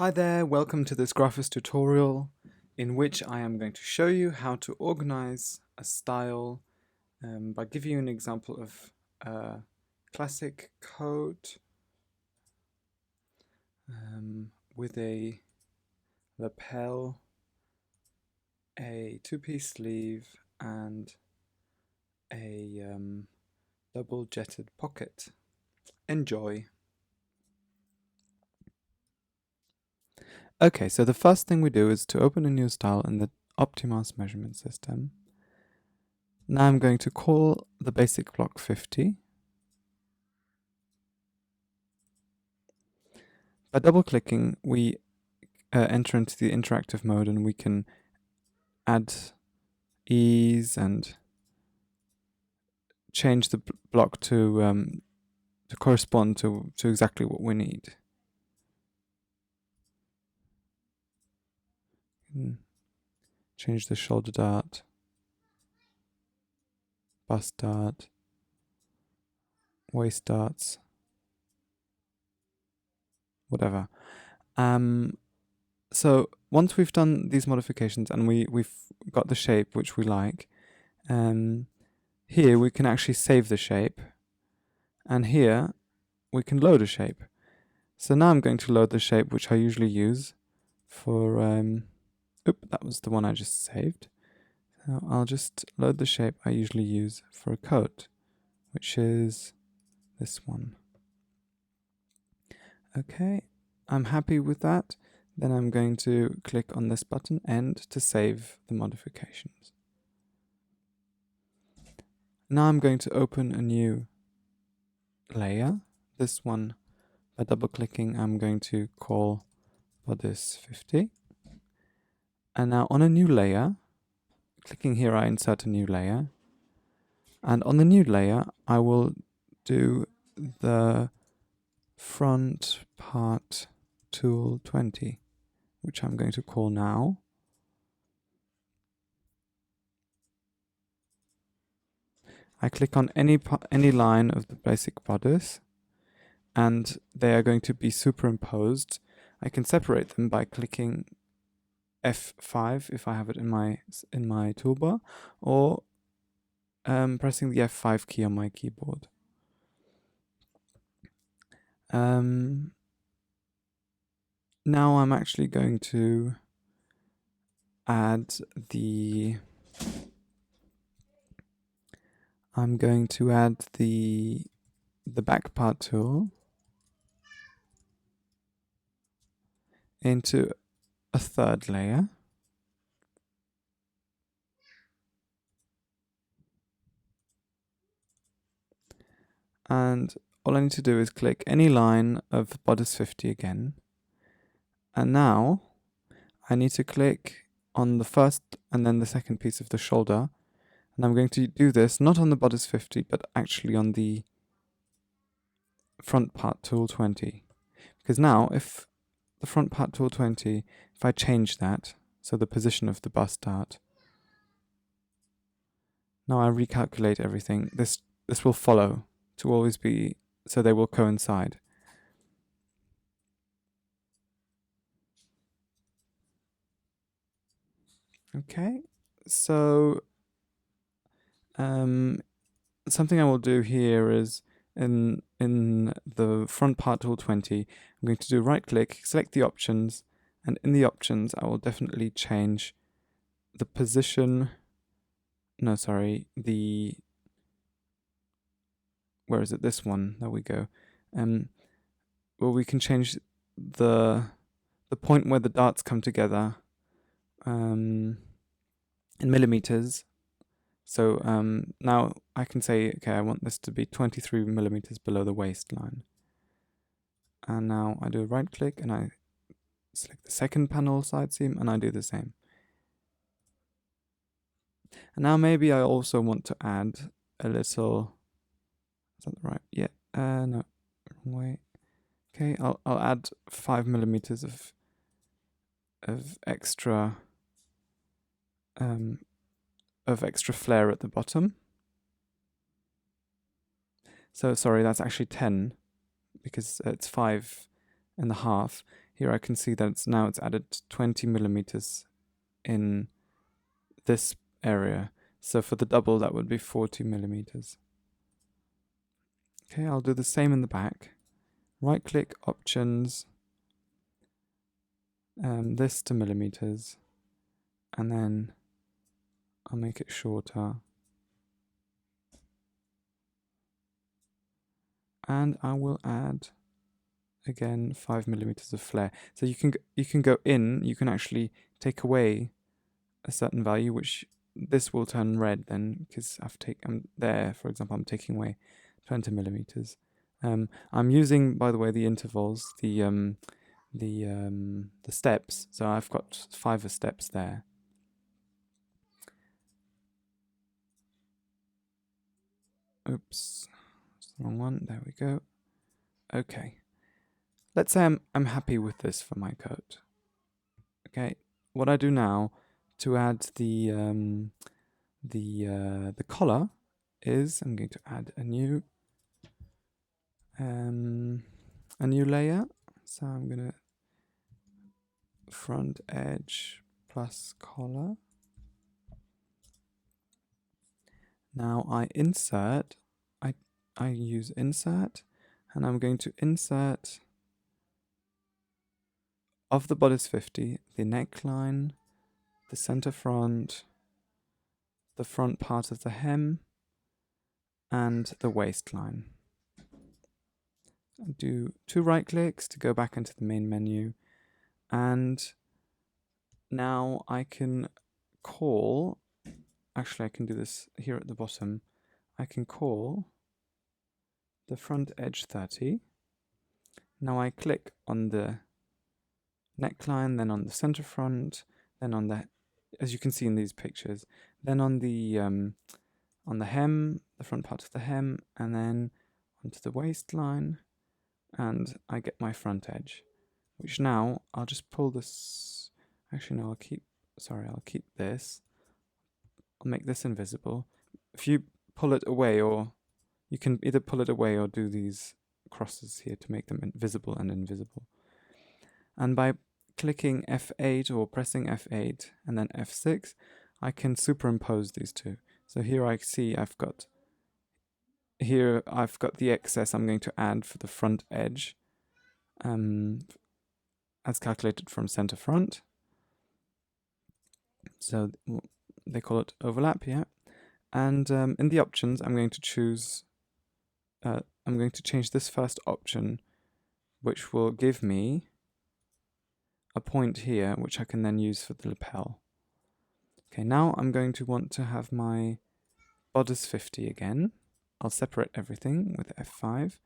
Hi there, welcome to this Grafis tutorial in which I am going to show you how to organize a style by giving you an example of a classic coat with a lapel, a two-piece sleeve and a double jetted pocket. Enjoy! Okay, so the first thing we do is to open a new style in the Optimas measurement system. Now I'm going to call the basic block 50. By double-clicking, we enter into the interactive mode and we can add ease and change the block to correspond to exactly what we need. Change the shoulder dart, bust dart, waist darts, whatever. So once we've done these modifications and we've got the shape which we like, here we can actually save the shape, and here we can load a shape. So now I'm going to load the shape which I usually use for, that was the one I just saved. So I'll just load the shape I usually use for a coat, which is this one. Okay, I'm happy with that. Then I'm going to click on this button, End, to save the modifications. Now I'm going to open a new layer. This one, by double-clicking, I'm going to call bodice 50. And now on a new layer, clicking here, I insert a new layer. And on the new layer, I will do the front part tool 20, which I'm going to call now. I click on any line of the basic bodice, and they are going to be superimposed. I can separate them by clicking F5 if I have it in my toolbar, or pressing the F5 key on my keyboard. Now I'm actually going to add the back part tool into a third layer. And all I need to do is click any line of bodice 50 again. And now I need to click on the first and then the second piece of the shoulder. And I'm going to do this not on the bodice 50, but actually on the front part tool 20. Because now if the front part tool 20, if I change that, so the position of the bust dart, now I recalculate everything, this will follow to always be, so they will coincide. Okay, so something I will do here is in the front part tool 20, I'm going to do right click, select the options, and in the options I will definitely change the position, where is it? This one, there we go. Well, we can change the point where the darts come together in millimeters. So now I can say, okay, I want this to be 23 millimeters below the waistline. And now I do a right click and I select the second panel side seam and I do the same. And now maybe I also want to add a little, is that right? Yeah, no, wrong way. Okay, I'll add 5 millimeters of extra flare at the bottom. So sorry, that's actually 10 because it's 5.5. here I can see that it's added 20 millimeters in this area. So for the double, that would be 40 millimeters. Okay, I'll do the same in the back. Right click, options, this to millimeters, and then I'll make it shorter. And I will add again 5 millimeters of flare. So you can go in, you can actually take away a certain value, which this will turn red then, because there, for example, I'm taking away 20 millimeters. I'm using, by the way, the intervals, the steps. So I've got 5 steps there. Oops, that's the wrong one. There we go. Okay. Let's say I'm happy with this for my coat. Okay. What I do now to add the collar is I'm going to add a new layer. So I'm gonna front edge plus collar. Now I use insert, and I'm going to insert of the bodice 50, the neckline, the center front, the front part of the hem, and the waistline. I'll do 2 right clicks to go back into the main menu, and now I can call, actually I can do this here at the bottom, I can call the front edge 30. Now I click on the neckline, then on the center front, then on the, as you can see in these pictures, then on the hem, the front part of the hem, and then onto the waistline, and I get my front edge, which now I'll just pull this. Actually, no, I'll keep this. I'll make this invisible. If you pull it away, or you can either pull it away or do these crosses here to make them visible and invisible. And by clicking F8 or pressing F8 and then F6, I can superimpose these two. So here I see I've got the excess I'm going to add for the front edge, as calculated from center front. So they call it overlap, yeah. And in the options, I'm going to choose, I'm going to change this first option, which will give me a point here, which I can then use for the lapel. Okay, now I'm going to want to have my bodice 50 again. I'll separate everything with F5,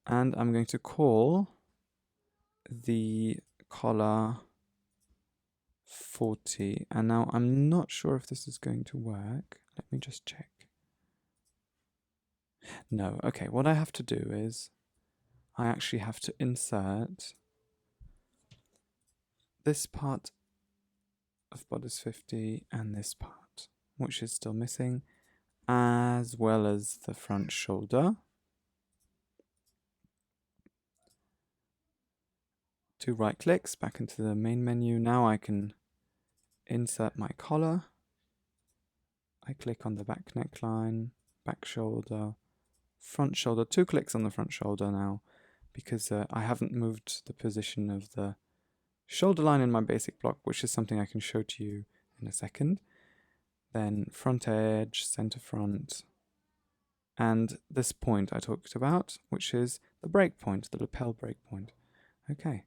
and I'm going to call the collar 40, and now I'm not sure if this is going to work. Let me just check. No, okay, what I have to do is I actually have to insert this part of bodice 50 and this part, which is still missing, as well as the front shoulder. 2 right clicks back into the main menu. Now I can insert my collar. I click on the back neckline, back shoulder, front shoulder. 2 clicks on the front shoulder now, because I haven't moved the position of the shoulder line in my basic block, which is something I can show to you in a second. Then front edge, center front, and this point I talked about, which is the break point, the lapel break point. Okay,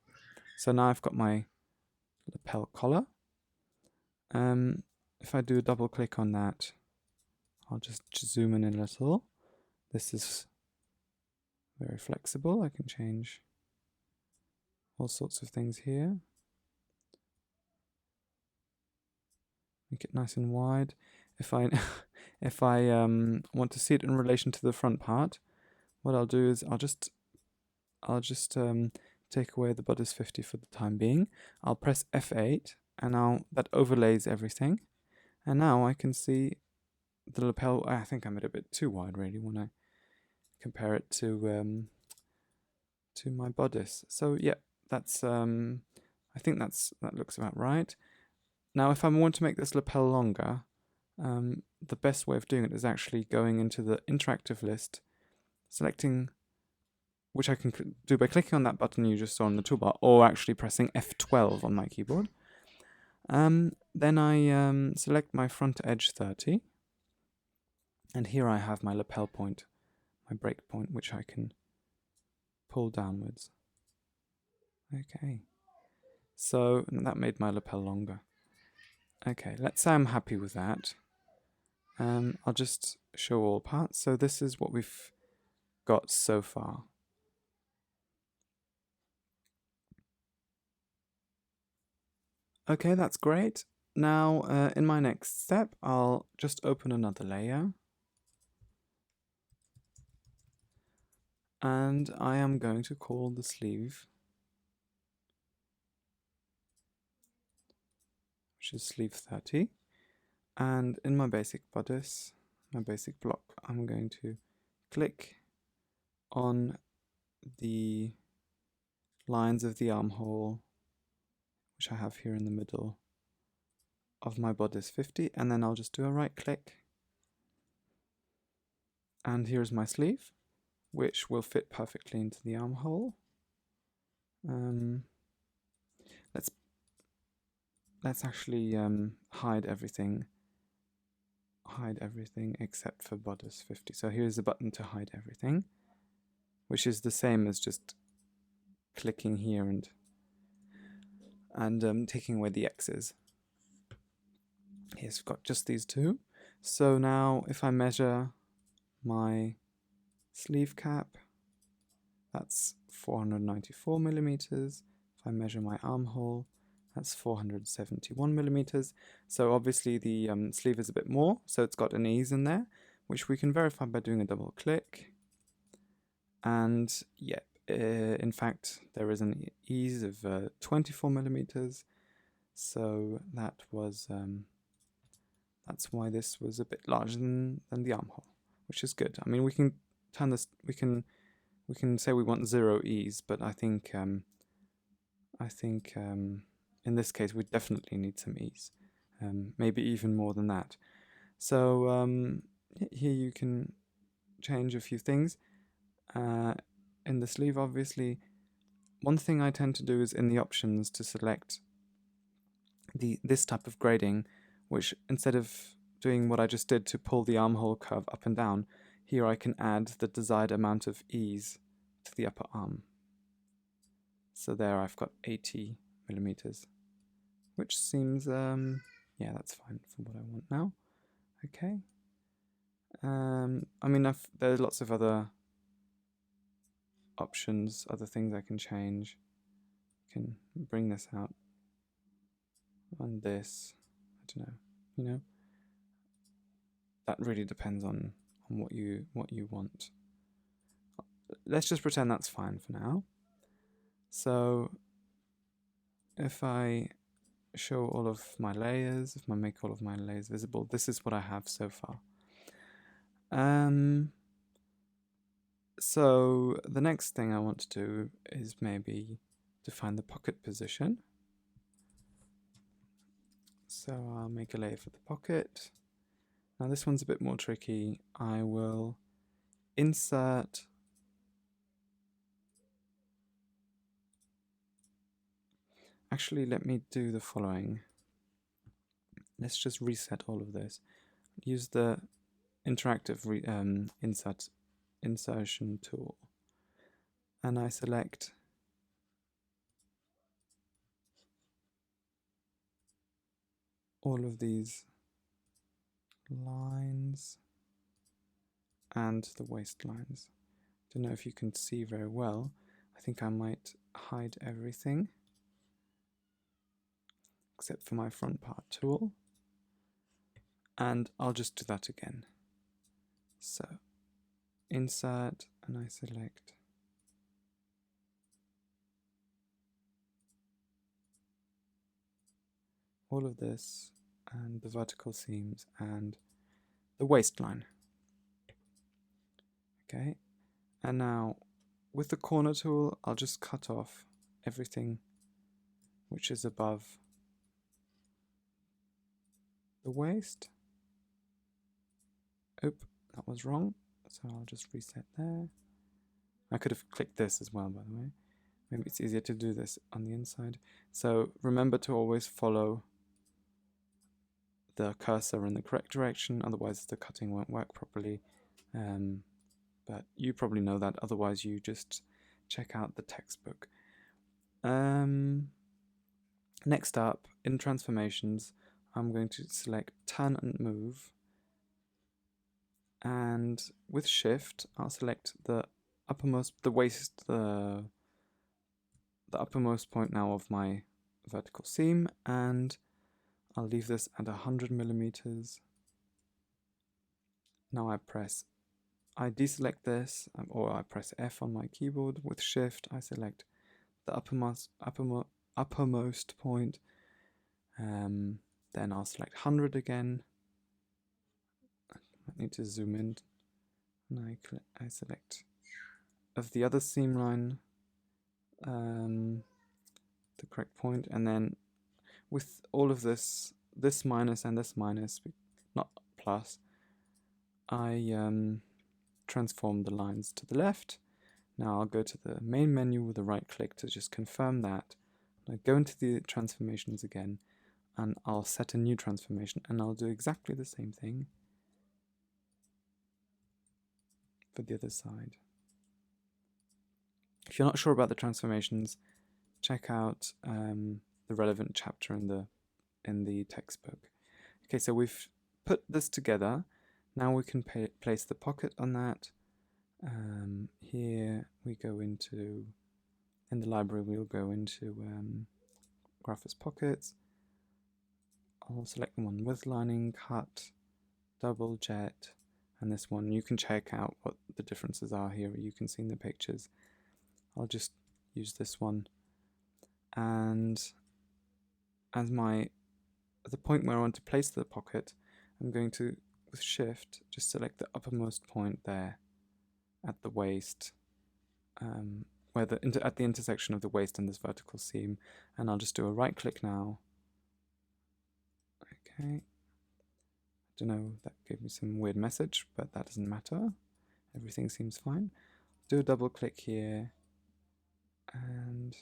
so now I've got my lapel collar. If I do a double click on that, I'll just zoom in a little. This is very flexible. I can change all sorts of things here. Make it nice and wide. If I want to see it in relation to the front part, what I'll do is I'll just take away the bodice 50 for the time being. I'll press F8, and now that overlays everything. And now I can see the lapel. I think I made it a bit too wide really when I compare it to my bodice. So yeah, that's I think that looks about right. Now, if I want to make this lapel longer, the best way of doing it is actually going into the interactive list, selecting, which I can do by clicking on that button you just saw on the toolbar, or actually pressing F12 on my keyboard. Then I select my front edge 30, and here I have my lapel point, my break point, which I can pull downwards. Okay, so that made my lapel longer. Okay, let's say I'm happy with that. I'll just show all parts. So this is what we've got so far. Okay, that's great. Now, in my next step, I'll just open another layer. And I am going to call the sleeve, which is sleeve 30. And in my basic bodice, my basic block, I'm going to click on the lines of the armhole, which I have here in the middle of my bodice 50, and then I'll just do a right click. And here's my sleeve, which will fit perfectly into the armhole. Let's actually hide everything except for bodice 50. So here's the button to hide everything, which is the same as just clicking here and taking away the X's. Here's we've got just these two. So now if I measure my sleeve cap, that's 494 millimeters. If I measure my armhole, that's 471 millimeters. So obviously the sleeve is a bit more, so it's got an ease in there, which we can verify by doing a double click. And yep, in fact, there is an ease of 24 millimeters. So that was that's why this was a bit larger than the armhole, which is good. I mean, we can turn this. We can say we want 0 ease, but I think in this case we definitely need some ease, maybe even more than that. So here you can change a few things. In the sleeve, obviously, one thing I tend to do is in the options to select this type of grading, which instead of doing what I just did to pull the armhole curve up and down, here I can add the desired amount of ease to the upper arm. So there I've got 80 millimeters, which seems, yeah, that's fine for what I want now. Okay. I mean, there's lots of other options, other things I can change. I can bring this out on this. I don't know, you know. That really depends on what you want. Let's just pretend that's fine for now. So if I show all of my layers, if I make all of my layers visible, this is what I have so far. So the next thing I want to do is maybe define the pocket position. So I'll make a layer for the pocket. Now this one's a bit more tricky. I will insert Actually, let me do the following. Let's just reset all of this. Use the interactive insertion tool, and I select all of these lines and the waist lines. Don't know if you can see very well. I think I might hide everything except for my front part tool, and I'll just do that again. So insert, and I select all of this and the vertical seams and the waistline. Okay, and now with the corner tool I'll just cut off everything which is above the waist. Oop, that was wrong. So I'll just reset there. I could have clicked this as well, by the way. Maybe it's easier to do this on the inside. So remember to always follow the cursor in the correct direction, otherwise the cutting won't work properly. But you probably know that, otherwise you just check out the textbook. Next up, in transformations, I'm going to select turn and move, and with shift I'll select the uppermost, the waist, the uppermost point now of my vertical seam, and I'll leave this at 100 millimeters. Now I deselect this, or I press F on my keyboard. With shift I select the uppermost point, then I'll select 100 again. I need to zoom in, and I select of the other seam line the correct point, and then with all of this minus and this minus, not plus, I transform the lines to the left. Now I'll go to the main menu with a right click to just confirm that. I go into the transformations again, and I'll set a new transformation, and I'll do exactly the same thing for the other side. If you're not sure about the transformations, check out the relevant chapter in the textbook. Okay, so we've put this together. Now we can place the pocket on that. Here we go into, in the library we'll go into Grafis pockets. I'll select the one with lining, cut, double jet, and this one. You can check out what the differences are here. You can see in the pictures. I'll just use this one, and as the point where I want to place the pocket, I'm going to, with shift, just select the uppermost point there at the waist, at the intersection of the waist and this vertical seam, and I'll just do a right click now. Okay, I don't know, that gave me some weird message, but that doesn't matter. Everything seems fine. Do a double click here, and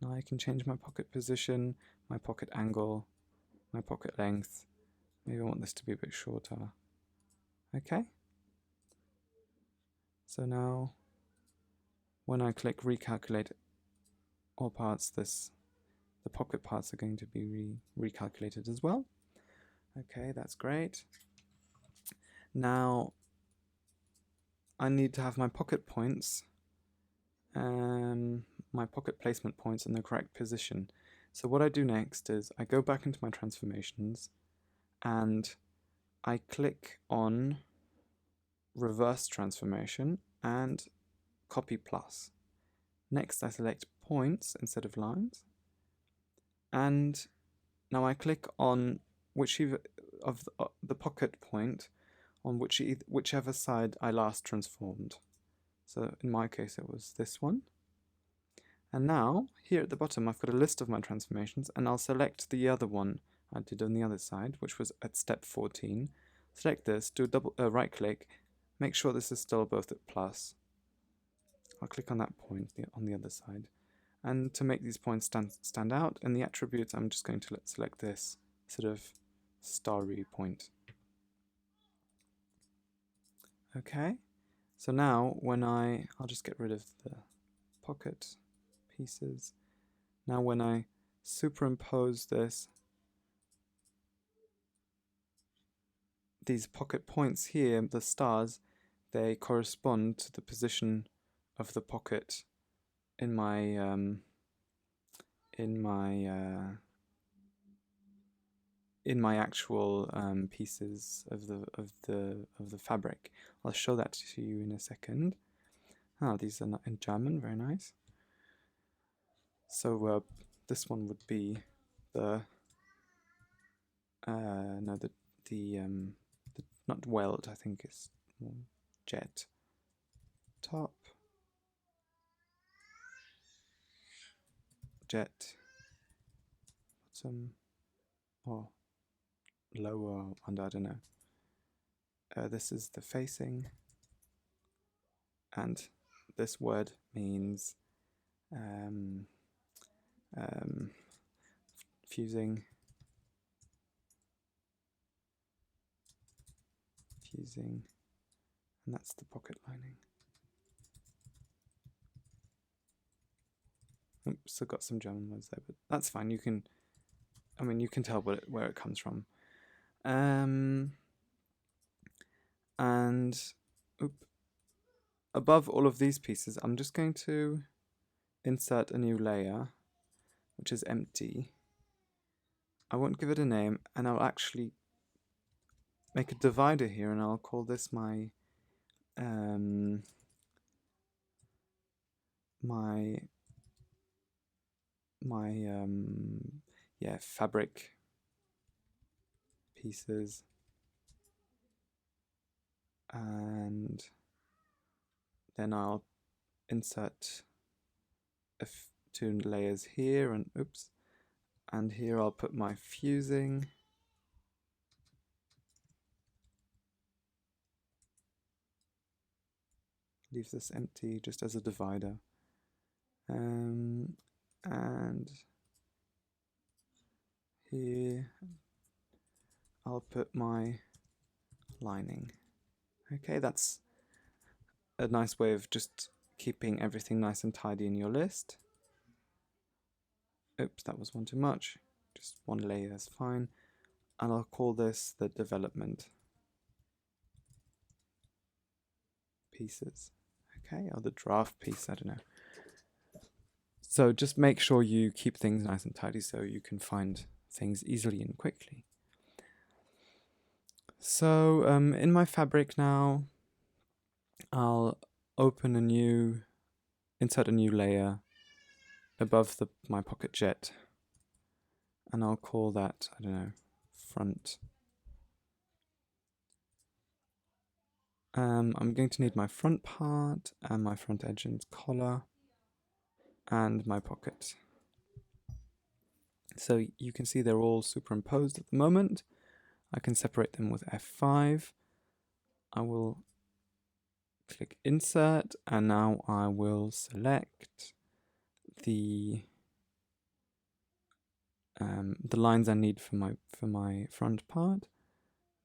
now I can change my pocket position, my pocket angle, my pocket length. Maybe I want this to be a bit shorter. Okay. So now, when I click recalculate all parts, the pocket parts are going to be recalculated as well. Okay, that's great. Now, I need to have my pocket points, my pocket placement points in the correct position. So what I do next is I go back into my transformations, and I click on reverse transformation and copy plus. Next I select points instead of lines, and now I click on whichever of the pocket point on whichever side I last transformed. So in my case it was this one. And now here at the bottom I've got a list of my transformations, and I'll select the other one I did on the other side, which was at step 14. Select this, do a right click, make sure this is still both at plus. I'll click on that point on the other side. And to make these points stand out in the attributes, I'm just going to select this sort of starry point. Okay, so now when I'll just get rid of the pocket pieces. Now when I superimpose these pocket points here, the stars, they correspond to the position of the pocket in my actual pieces of the fabric. I'll show that to you in a second. These are not in German, very nice. So this one would be the not weld, I think it's jet top. jet bottom or lower or under, I don't know. This is the facing, and this word means fusing, and that's the pocket lining. Oops, I've got some German words there, but that's fine. You can tell where it comes from. And above all of these pieces, I'm just going to insert a new layer, which is empty. I won't give it a name, and I'll actually make a divider here, and I'll call this my fabric pieces, and then I'll insert two layers here, and here I'll put my fusing. Leave this empty just as a divider. And here I'll put my lining. Okay, that's a nice way of just keeping everything nice and tidy in your list. Oops, that was one too much. Just one layer is fine. And I'll call this the development pieces. Okay, or the draft piece, I don't know. So just make sure you keep things nice and tidy so you can find things easily and quickly. So in my fabric now, I'll insert a new layer above my pocket jet, and I'll call that, I don't know, front. I'm going to need my front part and my front edge and collar and my pocket. So you can see they're all superimposed at the moment. I can separate them with F5. I will click insert, and now I will select the lines I need for my front part.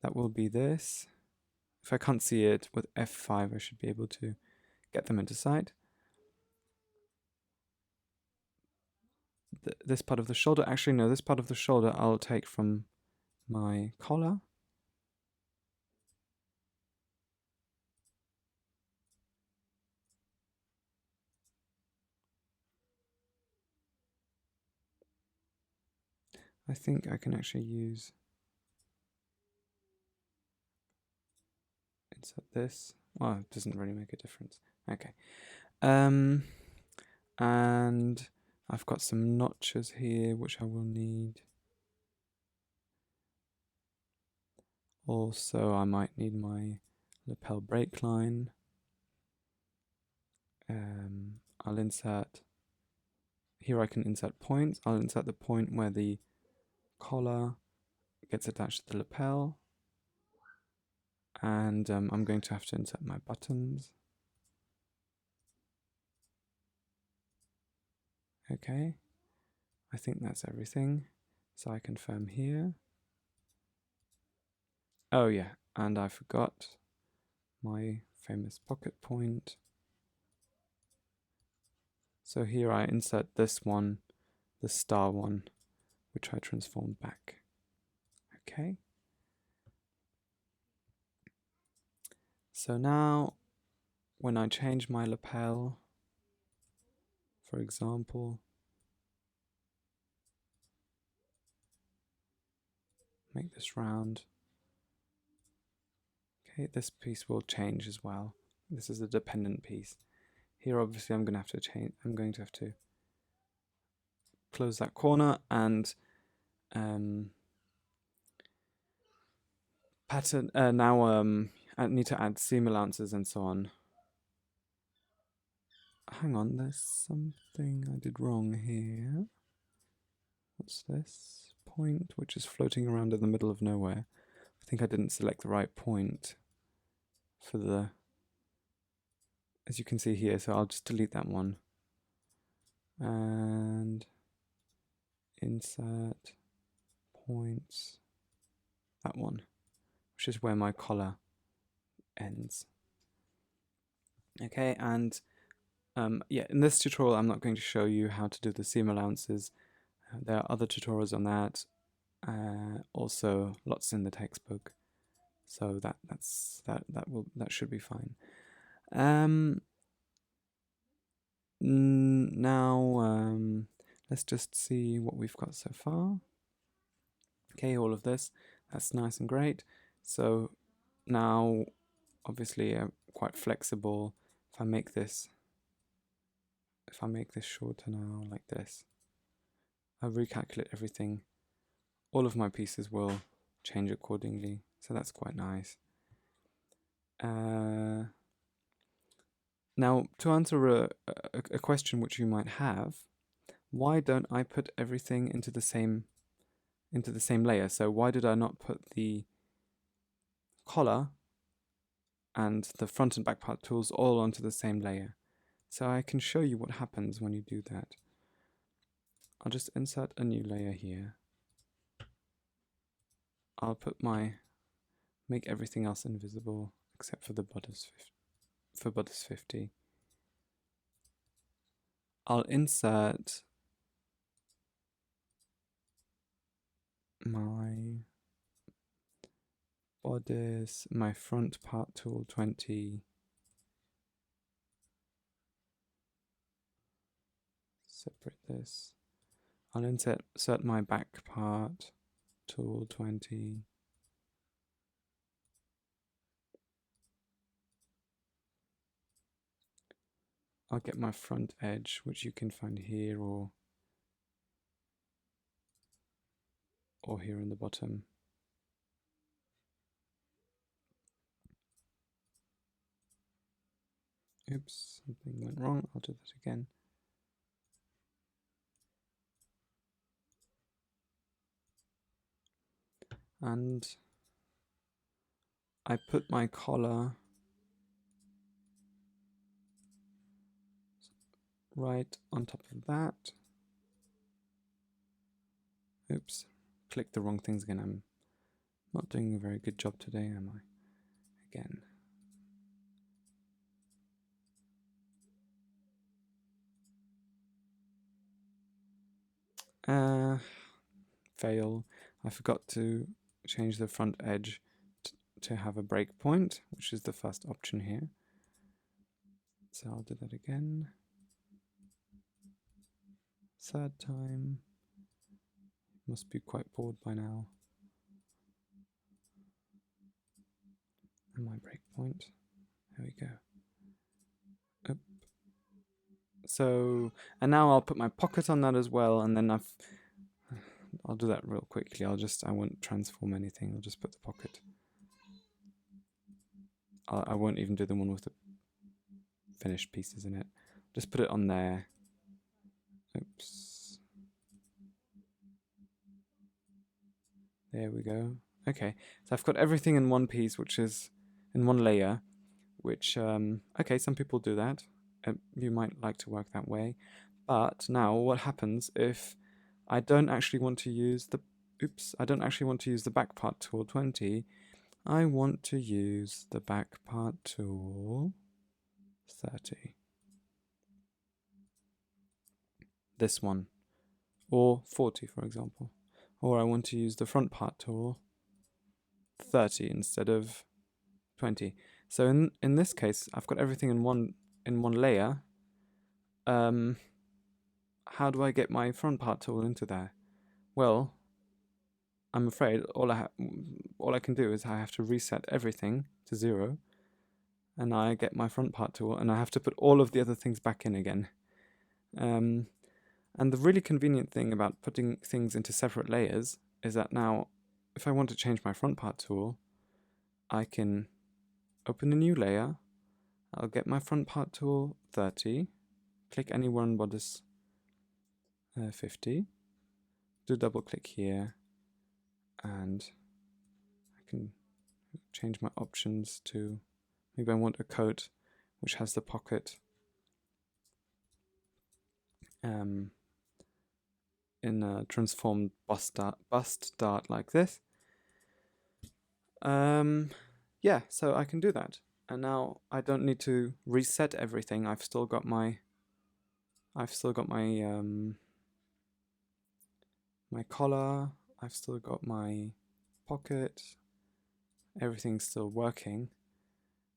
That will be this. If I can't see it with F5, I should be able to get them into sight. This part of the shoulder, actually no, this part of the shoulder I'll take from my collar. I think I can actually insert this. Well, it doesn't really make a difference. Okay. And I've got some notches here which I will need. Also, I might need my lapel break line. I'll insert, here I can insert points. I'll insert the point where the collar gets attached to the lapel. And I'm going to have to insert my buttons. Okay, I think that's everything. So I confirm here. Oh yeah, and I forgot my famous pocket point. So here I insert this one, the star one, which I transform back. Okay. So now, when I change my lapel, for example, make this round. Okay, this piece will change as well. This is a dependent piece. Here, obviously, I'm going to have to close that corner and pattern. Now, I need to add seam allowances and so on. Hang on, there's something I did wrong here. what's this? Point, which is floating around in the middle of nowhere. I think I didn't select the right point for the, as you can see here, so I'll just delete that one. And insert points, that one, which is where my collar ends. Okay, and yeah, in this tutorial I'm not going to show you how to do the seam allowances. There are other tutorials on that, also lots in the textbook, so that should be fine. Now let's just see what we've got so far. Okay, all of this, that's nice and great. So now, obviously, quite flexible. If I make this shorter now, like this, I recalculate everything. All of my pieces will change accordingly, so that's quite nice. Now, to answer a question which you might have, why don't I put everything into the same layer? So why did I not put the collar and the front and back part tools all onto the same layer? So I can show you what happens when you do that. I'll just insert a new layer here. I'll put make everything else invisible except for the bodice 50. I'll insert my bodice, my front part tool 20. Separate this. I'll insert my back part tool 20. I'll get my front edge, which you can find here or here in the bottom. Oops, something went wrong. I'll do that again. And I put my collar right on top of that. Oops, clicked the wrong things again. I'm not doing a very good job today, am I? Again. Fail. I forgot to change the front edge to have a breakpoint, which is the first option here. So I'll do that again. Third time. Must be quite bored by now. And my breakpoint. There we go. Up. So, and now I'll put my pocket on that as well, and then I'll do that real quickly. I won't transform anything. I'll just put the pocket. I won't even do the one with the finished pieces in it. Just put it on there. Oops. There we go. Okay, so I've got everything in one piece, which is in one layer, which, okay, some people do that. You might like to work that way. But now what happens if I don't actually want to use the, I don't actually want to use the back part tool 20. I want to use the back part tool 30. This one. Or 40, for example. Or I want to use the front part tool 30 instead of 20. So in this case, I've got everything in one layer. How do I get my front part tool into there? Well, I'm afraid all I can do is I have to reset everything to 0, and I get my front part tool, and I have to put all of the other things back in again. And the really convenient thing about putting things into separate layers is that now, if I want to change my front part tool, I can open a new layer. I'll get my front part tool 30, click anywhere on bodice 50, do double click here, and I can change my options to, maybe I want a coat which has the pocket in a transformed bust dart like this. Yeah, so I can do that, and now I don't need to reset everything. I've still got my my collar. I've still got my pocket. Everything's still working.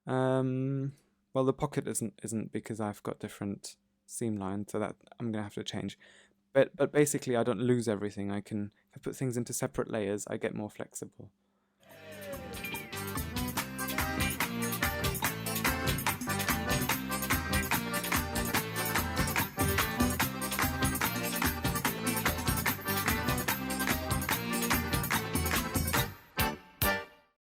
Well, the pocket isn't because I've got different seam lines, so that I'm gonna have to change. But basically, I don't lose everything. If I put things into separate layers, I get more flexible.